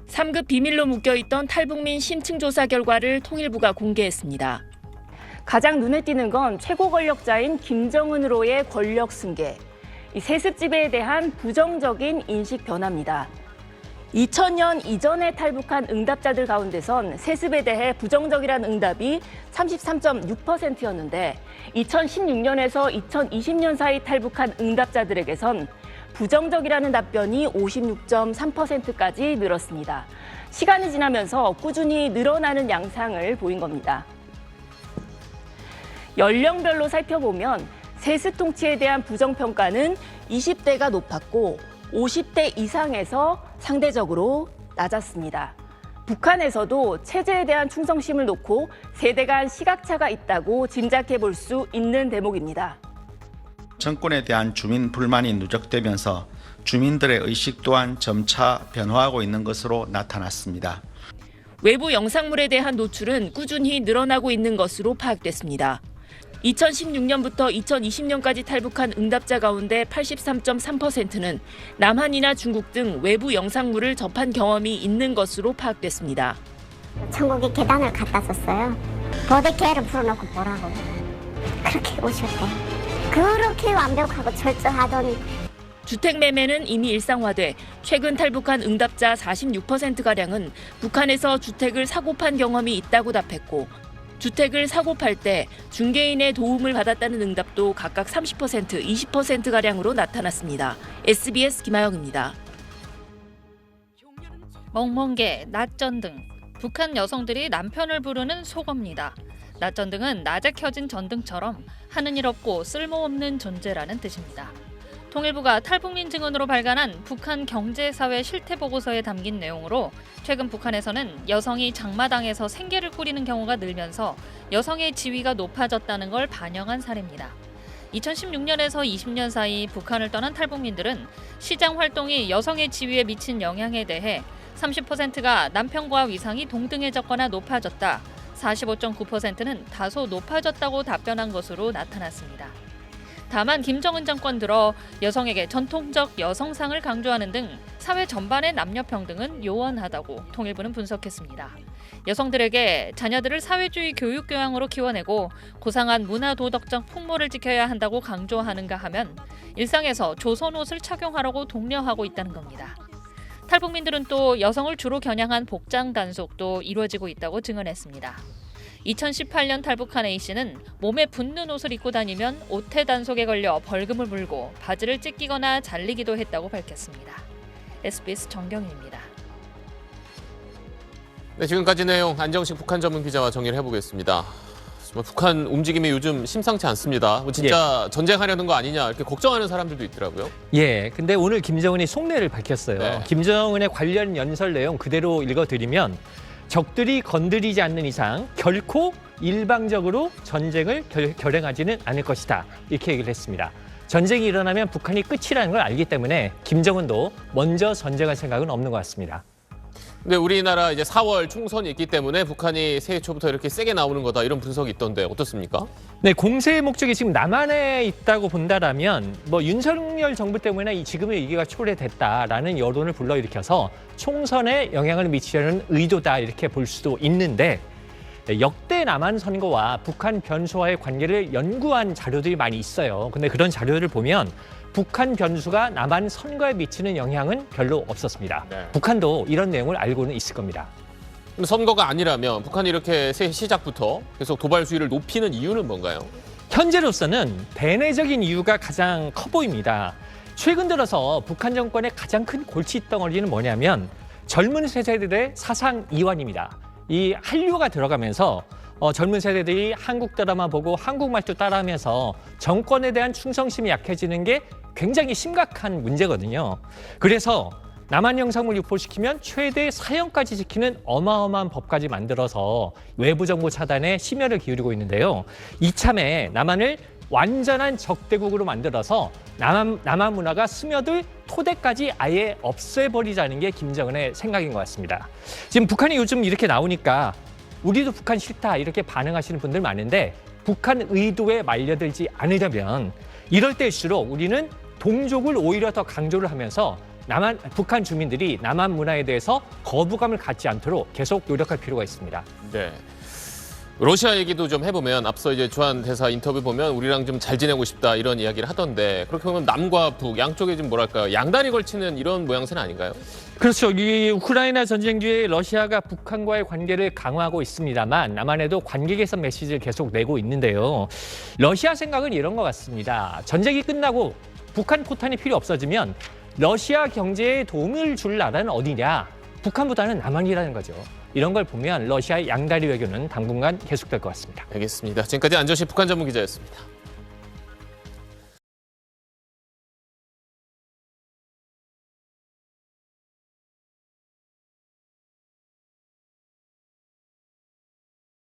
3급 비밀로 묶여있던 탈북민 심층조사 결과를 통일부가 공개했습니다. 가장 눈에 띄는 건 최고 권력자인 김정은으로의 권력 승계, 이 세습 지배에 대한 부정적인 인식 변화입니다. 2000년 이전에 탈북한 응답자들 가운데선 세습에 대해 부정적이라는 응답이 33.6%였는데 2016년에서 2020년 사이 탈북한 응답자들에게선 부정적이라는 답변이 56.3%까지 늘었습니다. 시간이 지나면서 꾸준히 늘어나는 양상을 보인 겁니다. 연령별로 살펴보면 세습 통치에 대한 부정평가는 20대가 높았고 50대 이상에서 상대적으로 낮았습니다. 북한에서도 체제에 대한 충성심을 놓고 세대 간 시각차가 있다고 짐작해 볼 수 있는 대목입니다. 정권에 대한 주민 불만이 누적되면서 주민들의 의식 또한 점차 변화하고 있는 것으로 나타났습니다. 외부 영상물에 대한 노출은 꾸준히 늘어나고 있는 것으로 파악됐습니다. 2016년부터 2020년까지 탈북한 응답자 가운데 83.3%는 남한이나 중국 등 외부 영상물을 접한 경험이 있는 것으로 파악됐습니다. 천국에 계단을 갖다 줬어요. 보드개를 풀어놓고 보라고. 그렇게 오셨대요. 그렇게 완벽하고 철저하더니. 주택 매매는 이미 일상화돼 최근 탈북한 응답자 46%가량은 북한에서 주택을 사고 판 경험이 있다고 답했고 주택을 사고 팔 때 중개인의 도움을 받았다는 응답도 각각 30%, 20%가량으로 나타났습니다. SBS 김하영입니다. 멍멍개, 낮전등. 북한 여성들이 남편을 부르는 속어입니다. 낮전등은 낮에 켜진 전등처럼 하는 일 없고 쓸모없는 존재라는 뜻입니다. 통일부가 탈북민 증언으로 발간한 북한 경제사회 실태보고서에 담긴 내용으로 최근 북한에서는 여성이 장마당에서 생계를 꾸리는 경우가 늘면서 여성의 지위가 높아졌다는 걸 반영한 사례입니다. 2016년에서 20년 사이 북한을 떠난 탈북민들은 시장 활동이 여성의 지위에 미친 영향에 대해 30%가 남편과 위상이 동등해졌거나 높아졌다, 45.9%는 다소 높아졌다고 답변한 것으로 나타났습니다. 다만 김정은 정권 들어 여성에게 전통적 여성상을 강조하는 등 사회 전반의 남녀 평등은 요원하다고 통일부는 분석했습니다. 여성들에게 자녀들을 사회주의 교육 교양으로 키워내고 고상한 문화 도덕적 풍모를 지켜야 한다고 강조하는가 하면 일상에서 조선 옷을 착용하라고 독려하고 있다는 겁니다. 탈북민들은 또 여성을 주로 겨냥한 복장 단속도 이루어지고 있다고 증언했습니다. 2018년 탈북한 A씨는 몸에 붙는 옷을 입고 다니면 오태 단속에 걸려 벌금을 물고 바지를 찢기거나 잘리기도 했다고 밝혔습니다. SBS 정경희입니다. 네, 지금까지 내용 안정식 북한 전문 기자와 정리를 해보겠습니다. 정말 북한 움직임이 요즘 심상치 않습니다. 진짜 전쟁하려는 거 아니냐 이렇게 걱정하는 사람들도 있더라고요. 예, 근데 오늘 김정은이 속내를 밝혔어요. 네. 김정은의 관련 연설 내용 그대로 읽어드리면 적들이 건드리지 않는 이상 결코 일방적으로 전쟁을 결행하지는 않을 것이다. 이렇게 얘기를 했습니다. 전쟁이 일어나면 북한이 끝이라는 걸 알기 때문에 김정은도 먼저 전쟁할 생각은 없는 것 같습니다. 근데 우리나라 이제 4월 총선이 있기 때문에 북한이 새해 초부터 이렇게 세게 나오는 거다 이런 분석이 있던데 어떻습니까? 네, 공세의 목적이 지금 남한에 있다고 본다라면 윤석열 정부 때문에 지금의 위기가 초래됐다라는 여론을 불러일으켜서 총선에 영향을 미치려는 의도다 이렇게 볼 수도 있는데 역대 남한 선거와 북한 변수와의 관계를 연구한 자료들이 많이 있어요. 근데 그런 자료를 보면 북한 변수가 남한 선거에 미치는 영향은 별로 없었습니다. 네. 북한도 이런 내용을 알고는 있을 겁니다. 근데 선거가 아니라면 북한이 이렇게 새해 시작부터 계속 도발 수위를 높이는 이유는 뭔가요? 현재로서는 배내적인 이유가 가장 커 보입니다. 최근 들어서 북한 정권의 가장 큰 골칫덩어리는 뭐냐면 젊은 세대들의 사상 이완입니다. 이 한류가 들어가면서 젊은 세대들이 한국 드라마 보고 한국 말도 따라하면서 정권에 대한 충성심이 약해지는 게 굉장히 심각한 문제거든요. 그래서 남한 영상물 유포시키면 최대 사형까지 지키는 어마어마한 법까지 만들어서 외부 정보 차단에 심혈을 기울이고 있는데요. 이참에 남한을 완전한 적대국으로 만들어서 남한 문화가 스며들 토대까지 아예 없애버리자는 게 김정은의 생각인 것 같습니다. 지금 북한이 요즘 이렇게 나오니까 우리도 북한 싫다 이렇게 반응하시는 분들 많은데 북한 의도에 말려들지 않으려면 이럴 때일수록 우리는 동족을 오히려 더 강조를 하면서 북한 주민들이 남한 문화에 대해서 거부감을 갖지 않도록 계속 노력할 필요가 있습니다. 네. 러시아 얘기도 좀 해보면 앞서 이제 주한 대사 인터뷰 보면 우리랑 좀 잘 지내고 싶다 이런 이야기를 하던데 그렇게 보면 남과 북 양쪽에 좀 뭐랄까요 양다리 걸치는 이런 모양새는 아닌가요? 그렇죠. 이 우크라이나 전쟁 뒤에 러시아가 북한과의 관계를 강화하고 있습니다만 남한에도 관계 개선 메시지를 계속 내고 있는데요. 러시아 생각은 이런 것 같습니다. 전쟁이 끝나고 북한 포탄이 필요 없어지면 러시아 경제에 도움을 줄 나라는 어디냐? 북한보다는 남한이라는 거죠. 이런 걸 보면 러시아의 양다리 외교는 당분간 계속될 것 같습니다. 알겠습니다. 지금까지 안정식 북한 전문 기자였습니다.